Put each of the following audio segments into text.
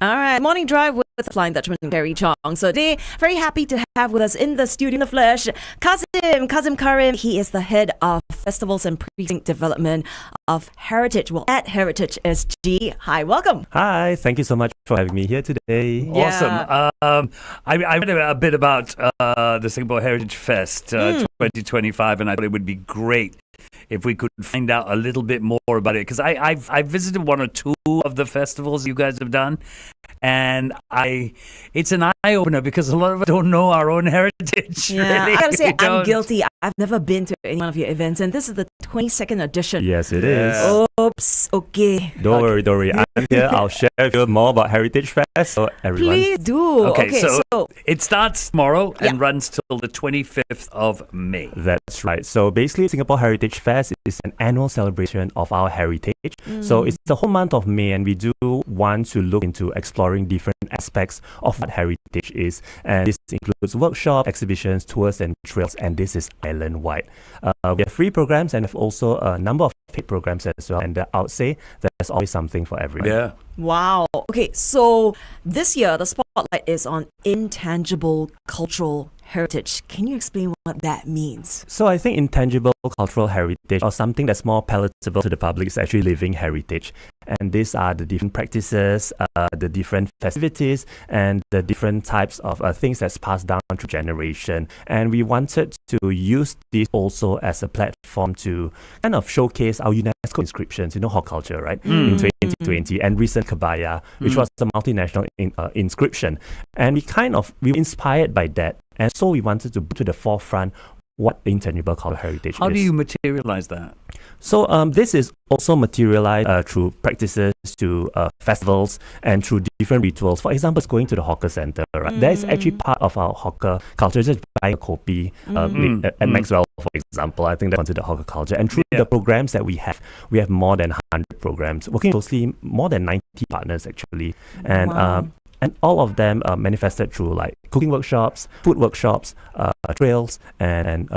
All right, morning drive with flying Dutchman and Carrie, Chong. So today, very happy to have with us in the studio in the flesh, Qazim Karim. He is the head of Festivals and Precinct Development of Heritage. Well, at HeritageSG. Hi, welcome. Hi, thank you so much for having me here today. Yeah. Awesome. I read a bit about the Singapore HeritageFest 2025, and I thought it would be great if we could find out a little bit more about it, because I've visited one or two of the festivals you guys have done, and it's an eye-opener because a lot of us don't know our own heritage. Yeah, really. I gotta say, I'm don't. guilty. I've never been to any one of your events, and this is the 22nd edition. Yes, it is. Oops, okay. Don't worry. I'm here. I'll share with you more about Heritage Fest. So everyone. Please do. Okay, so it starts tomorrow and Yeah. runs till the 25th of May. That's right. So basically, Singapore Heritage Fest is an annual celebration of our heritage. So it's the whole month of May, and we do want to look into exploring different aspects of what heritage is. And this includes workshops, exhibitions, tours, and trails. And this is island-wide. We have free programs and have also a number of paid programs as well. And I would say there's always something for everyone. Yeah. Wow. Okay, so this year the spotlight is on intangible cultural heritage. Can you explain what that means? So I think intangible cultural heritage, or something that's more palatable to the public, is actually living heritage. And these are the different practices, the different festivities, and the different types of things that's passed down through generation. And we wanted to use this also as a platform to kind of showcase our UNESCO inscriptions, hall culture, right? In 2020, and recent Kabaya, which was a multinational inscription. And we were inspired by that. And so we wanted to put to the forefront what intangible cultural heritage is. How do you materialize that? So this is also materialized through practices, to festivals, and through different rituals. For example, going to the hawker center, right? That is actually part of our hawker culture, just buying a kopi at Maxwell, for example. I think that's considered hawker culture. And through the programs that we have more than 100 programs, working closely, more than 90 partners actually. And and all of them manifested through like cooking workshops, food workshops, trails, and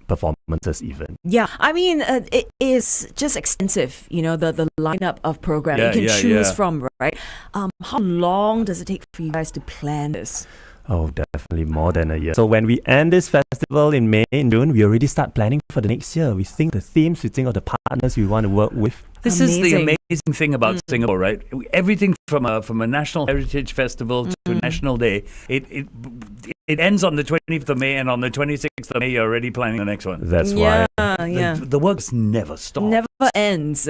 performances even. Yeah, I mean, it is just extensive, the lineup of programs you can choose from, right? How long does it take for you guys to plan this? Oh, definitely more than a year. So when we end this festival in May and June, we already start planning for the next year. We think the themes, we think of the partners we want to work with. This is the amazing thing about Singapore, right? Everything from a national heritage festival to National Day, it ends on the 20th of May, and on the 26th of May, you're already planning the next one. That's why. The work's never stops. Never ends.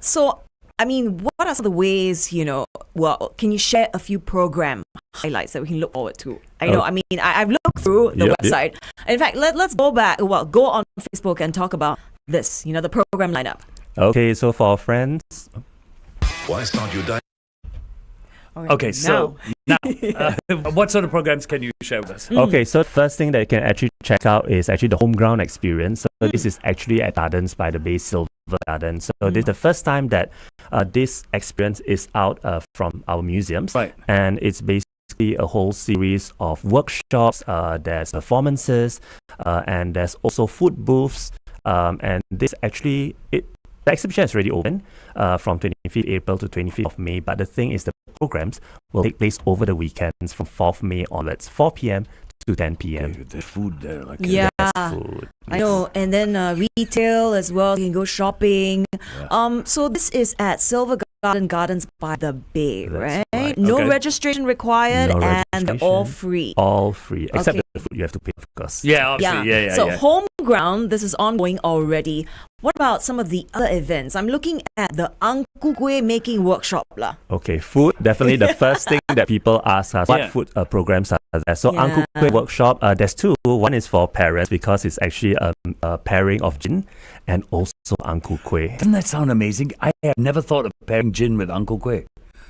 So, I mean, what are some of the ways, can you share a few program highlights that we can look forward to? I've looked through the website. In fact, let's go on Facebook and talk about this, the program lineup. Okay, so for our friends. Why start your day? Okay, so now, what sort of programs can you share with us? Okay, so the first thing that you can actually check out is actually the home ground experience. So this is actually at Gardens by the Bay, Silver Garden. So this is the first time that this experience is out from our museums. Right. And it's basically a whole series of workshops, there's performances, and there's also food booths. And this actually, the exhibition is already open from 25th April to 25th of May, but the thing is the programs will take place over the weekends from 4th May onwards, 4 p.m. to 10 p.m. The food there, like Yeah, food. I know. And then retail as well. You can go shopping. Yeah. So this is at Silver Gardens by the Bay, That's right? No Okay. registration required, No and registration. all free. All free, except Okay. the food you have to pay, of course. Yeah, obviously. Yeah. So home ground, this is ongoing already. What about some of the other events? I'm looking at the Ang Ku Kueh making workshop lah. Okay, food, definitely the first thing that people ask us, what food programs are there? So Ang Ku Kueh workshop, there's two. One is for parents because it's actually a pairing of gin and also Ang Ku Kueh. Doesn't that sound amazing? I have never thought of pairing gin with Uncle Kueh.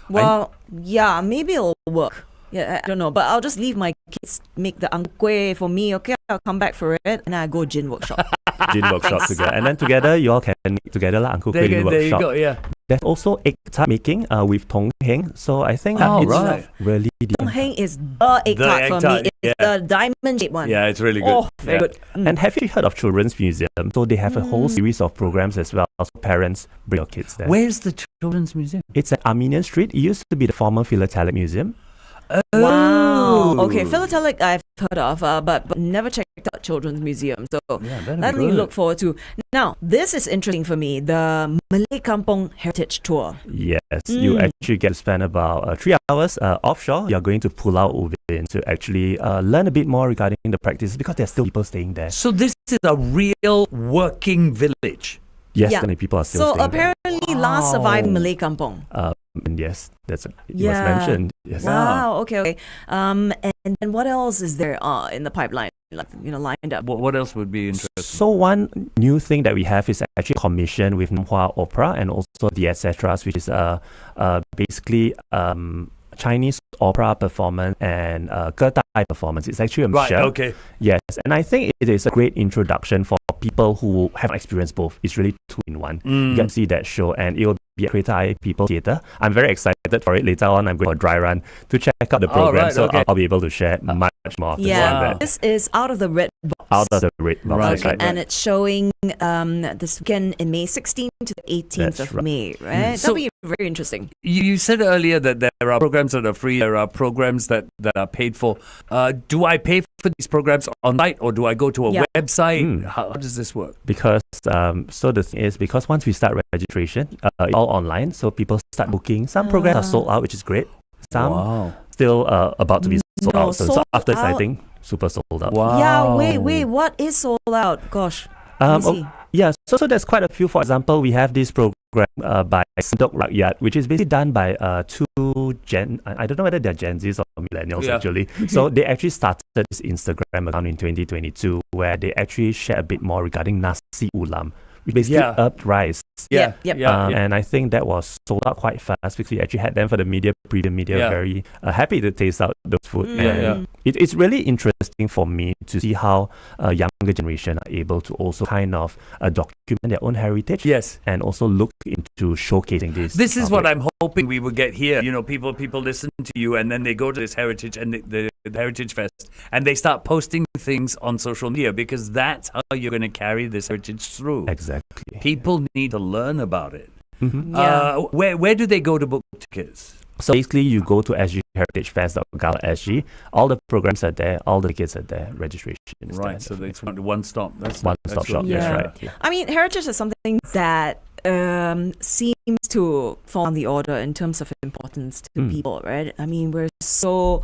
Well, maybe it'll work. Yeah, I don't know, but I'll just leave my kids make the Ang Ku Kueh for me, okay? I'll come back for it, and I go gin workshop. Gin workshop together. And then together, you all can make together Ang Ku Kueh There you workshop. go, yeah. there's also egg tart making with Tong Heng. So I think it's really Tong Heng is the egg tart egg for tart, me. It's the diamond shaped one. Yeah, it's really good. Oh, very good. And have you heard of Children's Museum? So they have a whole series of programs as well. So parents bring your kids there. Where's the Children's Museum? It's at Armenian Street. It used to be the former Philatelic Museum. Wow. Okay, Philatelic I've heard of, but never checked out Children's Museum. So that we look forward to. Now, this is interesting for me, the Malay Kampong Heritage Tour. Yes, you actually get to spend about 3 hours offshore. You're going to Pulau Ubin to actually learn a bit more regarding the practices because there's still people staying there. So this is a real working village. Yes, many people are still staying there. So apparently last surviving Malay Kampong. And yes, it was mentioned. Yes. Wow. Okay. And then what else is there in the pipeline, lined up? What else would be interesting? So one new thing that we have is actually a commission with Namhua Opera and also the etc., which is basically Chinese opera performance and Getai performance. It's actually a mixture. Right. Okay. Yes, and I think it is a great introduction for people who have experienced both. It's really 2 in 1. You get to see that show, and it will be at Creator People Theatre. I'm very excited for it. Later on, I'm going for a dry run to check out the program, I'll be able to share much more after that. This is Out of the Red Box. Out of the Red Box, right. And it's showing this weekend in May 16th to the 18th of May, right? That'll be very interesting. You said earlier that there are programs that are free, there are programs that are paid for. Do I pay for these programs online or do I go to a website? How does this work? Because, so the thing is, because once we start registration, it's all online, so people start booking. Some programs are sold out, which is great. Some still about to be sold out. So after this, I think, super sold out. Wow. Yeah, wait, what is sold out? Gosh. So there's quite a few. For example, we have this program by Sindok Rakyat, which is basically done by two I don't know whether they're Gen Zs or millennials actually. So they actually started this Instagram account in 2022 where they actually share a bit more regarding nasi ulam, which basically herb rice. And I think that was sold out quite fast because we actually had them for the premium media, very happy to taste out those food. It's really interesting for me to see how a younger generation are able to also kind of document their own heritage. Yes. And also look into showcasing this. This is what I'm hoping we will get here. People listen to you and then they go to this heritage and the Heritage Fest and they start posting things on social media because that's how you're going to carry this heritage through. Exactly. People need to learn about it. Where do they go to book tickets? So basically, you go to HeritageFest.gov.sg. All the programs are there. All the tickets are there. Registration is there. Right. So it's one stop. That's one-stop shop. Yeah. That's right. I mean, heritage is something that seems to fall on the order in terms of importance to people, right? I mean, we're so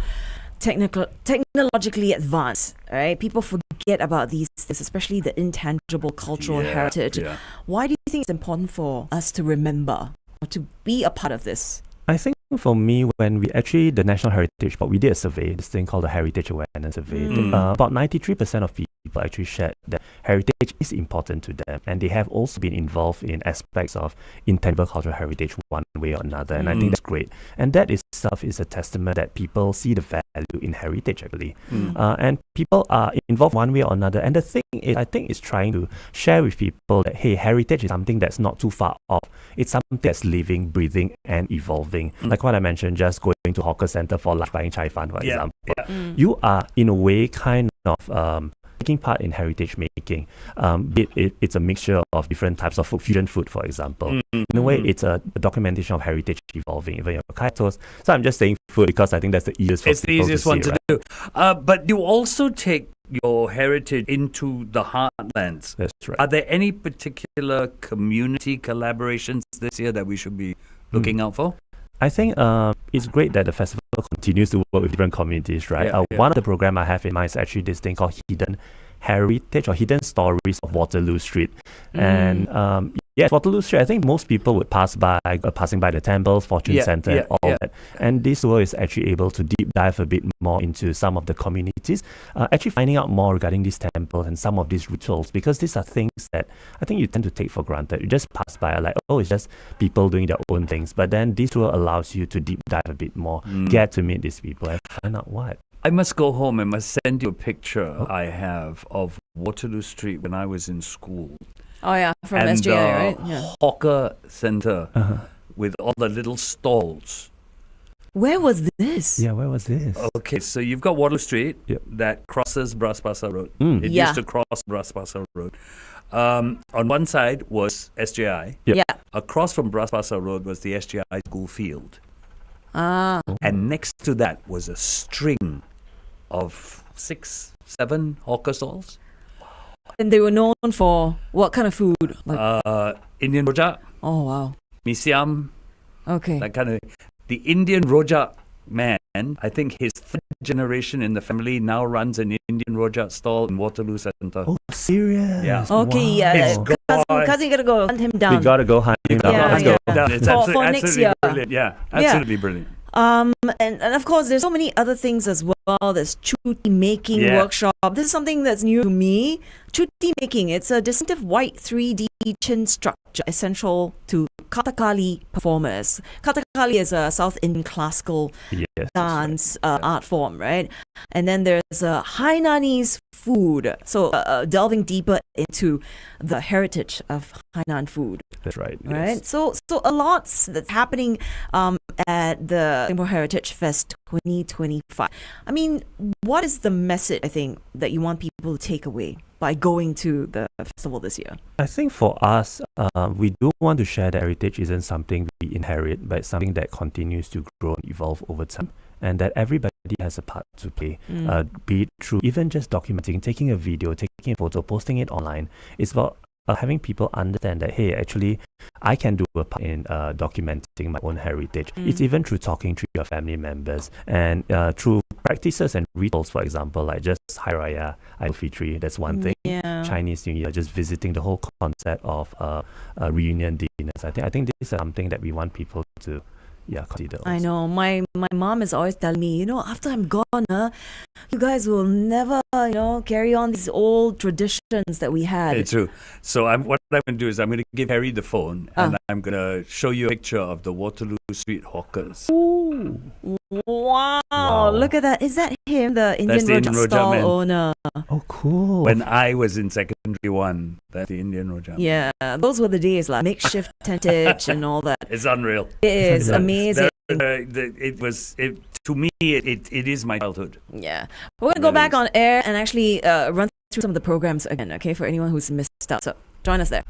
technologically advanced, right? People forget about these things, especially the intangible cultural heritage. Why do you think it's important for us to remember or to be a part of this? I think for me, when the National Heritage Board, we did a survey, this thing called the Heritage Awareness Survey. About 93% of people actually shared that heritage is important to them, and they have also been involved in aspects of intangible cultural heritage one way or another, and I think that's great. And that itself is a testament that people see the value in heritage, actually. And people are involved one way or another. And the thing is, I think, is trying to share with people that, hey, heritage is something that's not too far off. It's something that's living, breathing, and evolving. Like what I mentioned, just going to hawker center for lunch, buying chai fan, for example. You are, in a way, kind of taking part in heritage making. It's a mixture of different types of food, fusion food, for example. In a way, it's a documentation of heritage evolving, even your kaitos. So I'm just saying food because I think that's the easiest one. It's the easiest one to do. But you also take your heritage into the heartlands. That's right. Are there any particular community collaborations this year that we should be looking out for? I think it's great that the festival continues to work with different communities, right? One of the programs I have in mind is actually this thing called Hidden Heritage or Hidden Stories of Waterloo Street. And Waterloo Street, I think most people would passing by the temples, Fortune Centre, all that. And this tour is actually able to deep dive a bit more into some of the communities, actually finding out more regarding these temples and some of these rituals, because these are things that I think you tend to take for granted. You just pass by like, oh, it's just people doing their own things. But then this tour allows you to deep dive a bit more, get to meet these people and find out what. I must go home and must send you a picture I have of Waterloo Street when I was in school. Oh yeah, from and SGI, the right? Yeah. hawker center with all the little stalls. Where was this? Yeah, where was this? Okay, so you've got Waterloo Street Yep. that crosses Bras Basah Road. Mm. It Yeah. used to cross Bras Basah Road. On one side was SGI. Yep. Yeah. Across from Bras Basah Road was the SGI school field. Ah. And next to that was a string of 6, 7 hawker stalls. And they were known for what kind of food? Like, Indian rojak, oh wow. mee siam, Okay. that kind of. The Indian rojak man, I think his third generation in the family now runs an Indian rojak stall in Waterloo Centre. Oh, serious? Yeah. Okay, yeah. It's Cousin, you gotta go hunt him down. We gotta go hunt him down. Yeah, Let's yeah. go. It's For absolutely, next absolutely year. brilliant. Yeah, absolutely brilliant. And of course, there's so many other things as well. There's chuti making Yeah. workshop. This is something that's new to me. Chuti making, it's a distinctive white 3D chin structure essential to Kathakali performers. Kathakali is a South Indian classical Yes. dance art form, right? And then there's Hainanese food. So delving deeper into the heritage of Hainan food. That's right. Right, Yes. so a lot that's happening at the Singapore Heritage Fest 2025. I mean, what is the message, I think, that you want people to take away by going to the festival this year? I think for us, we do want to share that heritage isn't something we inherit, but it's something that continues to grow and evolve over time, and that everybody has a part to play, be it through even just documenting, taking a video, taking a photo, posting it online. It's about having people understand that, hey, actually, I can do a part in documenting my own heritage. It's even through talking to your family members and through practices and rituals, for example, like just Hari Raya, Idul Fitri, that's one thing. Yeah. Chinese New Year, just visiting the whole concept of reunion dinners. I think this is something that we want people to consider. I also. know. My mom is always telling me, after I'm gone, you guys will never, carry on these old traditions that we had. It's true. So what I'm going to do is I'm going to give Harry the phone and I'm going to show you a picture of the Waterloo Street hawkers. Ooh. Wow, look at that. Is that him, the Indian the Indian rojak rojak stall man. owner? Oh, cool. When I was in secondary 1, that's the Indian rojak. Yeah, those were the days, like makeshift tentage and all that. It's unreal. It is Yeah. amazing. To me, it is my childhood. Yeah. We're going to go back on air and actually run through some of the programs again, okay, for anyone who's missed out. So join us there.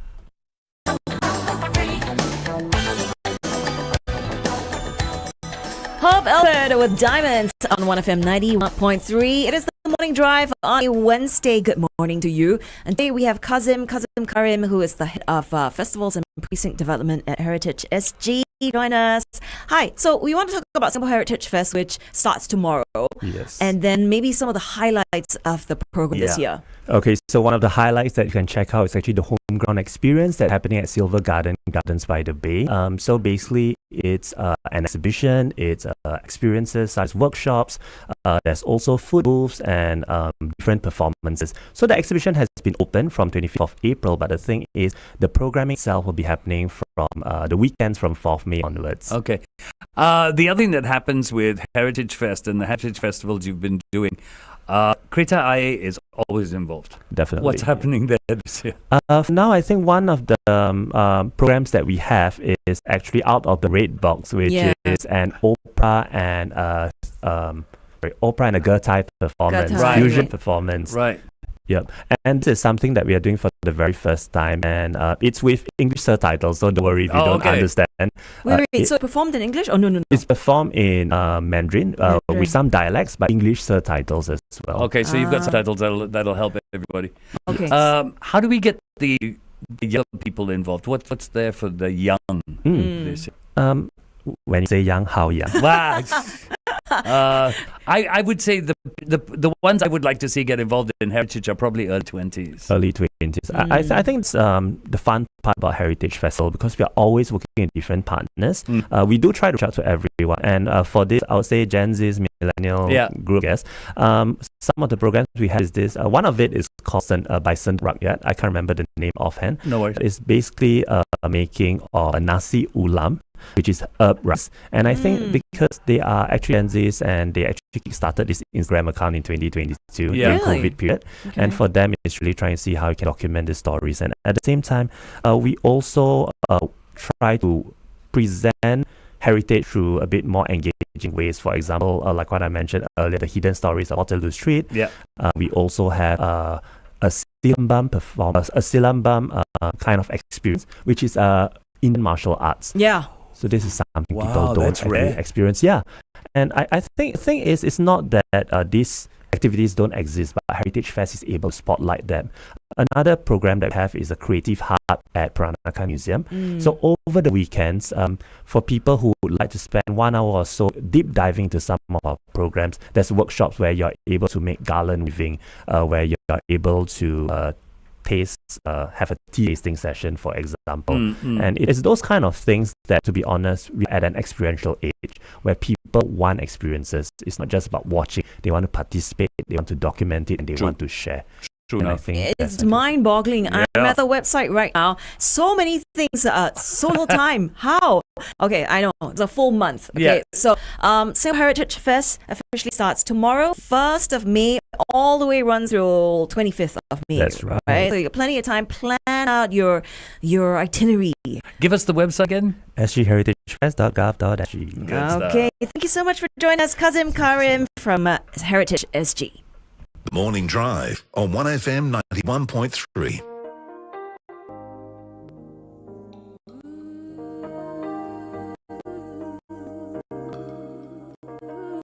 Hope Elbert with Diamonds on 1FM 91.3. It is the morning drive on a Wednesday. Good morning to you. And today we have Qazim Karim, who is the head of Festivals and Precinct Development at HeritageSG. Join us. Hi. So we want to talk about Singapore Heritage Fest, which starts tomorrow. Yes. And then maybe some of the highlights of the program this year. Okay, so one of the highlights that you can check out is actually the homegrown experience that's happening at Silver Gardens by the Bay. So basically, it's an exhibition, it's experiences such as workshops, there's also food booths and different performances. So the exhibition has been open from 25th of April, but the thing is, the programming itself will be happening from the weekends from 4th May onwards. Okay. The other thing that happens with Heritage Fest and the Heritage Festivals you've been doing, Kreta IA is always involved. Definitely. What's happening there this year? For now, I think one of the programs that we have is actually out of the red box, which is an opera and a Gertai performance, Gertai. fusion Right. performance. Right. Yep. And this is something that we are doing for the very first time, and it's with English subtitles, so don't worry if you don't understand. Wait, it- so performed in English? Oh, no. It's performed in Mandarin with some dialects, but English subtitles as well. Okay, so you've got subtitles that'll help everybody. Okay. How do we get the young people involved? What's there for the young this year? When you say young, how young? Wow. I would say the ones I would like to see get involved in heritage are probably early 20s. Early 20s. I think it's the fun part about Heritage Festival, because we are always working with different partners. We do try to reach out to everyone, and for this, I would say Gen Z's millennial group, yes. Some of the programs we have is this. One of it is called by Sun Rakyat. I can't remember the name offhand. No worries. It's basically making a nasi ulam. which is Herb Rice. And I think because they are actually Gen Zs and they actually started this Instagram account in 2022 during Really? COVID period. Okay. And for them, it's really trying to see how you can document the stories. And at the same time, we also try to present heritage through a bit more engaging ways. For example, like what I mentioned earlier, the hidden stories of Waterloo Street. Yeah. We also have a silambam performance, a silambam kind of experience, which is Indian martial arts. Yeah. So this is something Wow, people don't that's actually rare. experience. Yeah. And I think the thing is, it's not that these activities don't exist, but Heritage Fest is able to spotlight them. Another program that we have is a creative hub at Peranakan Museum. So over the weekends, for people who would like to spend 1 hour or so deep diving into some of our programs, there's workshops where you're able to make garland weaving, where you're able to have a tea tasting session, for example. And it is those kind of things that, to be honest, we're at an experiential age where people want experiences. It's not just about watching. They want to participate, they want to document it, and they want to share. True And I enough. think that's It's mind-boggling. I'm Yeah. at the website right now. So many things. So little time. How? Okay, I know. It's a full month. Okay, Yeah. so Singapore Heritage Fest officially starts tomorrow, 1st of May, all the way runs till 25th of May. That's right. So you got plenty of time. Plan out your itinerary. Give us the website again. sgheritagefest.gov.sg. Good stuff. Okay, thank you so much for joining us, Qazim Karim from HeritageSG. The Morning Drive on 1FM 91.3.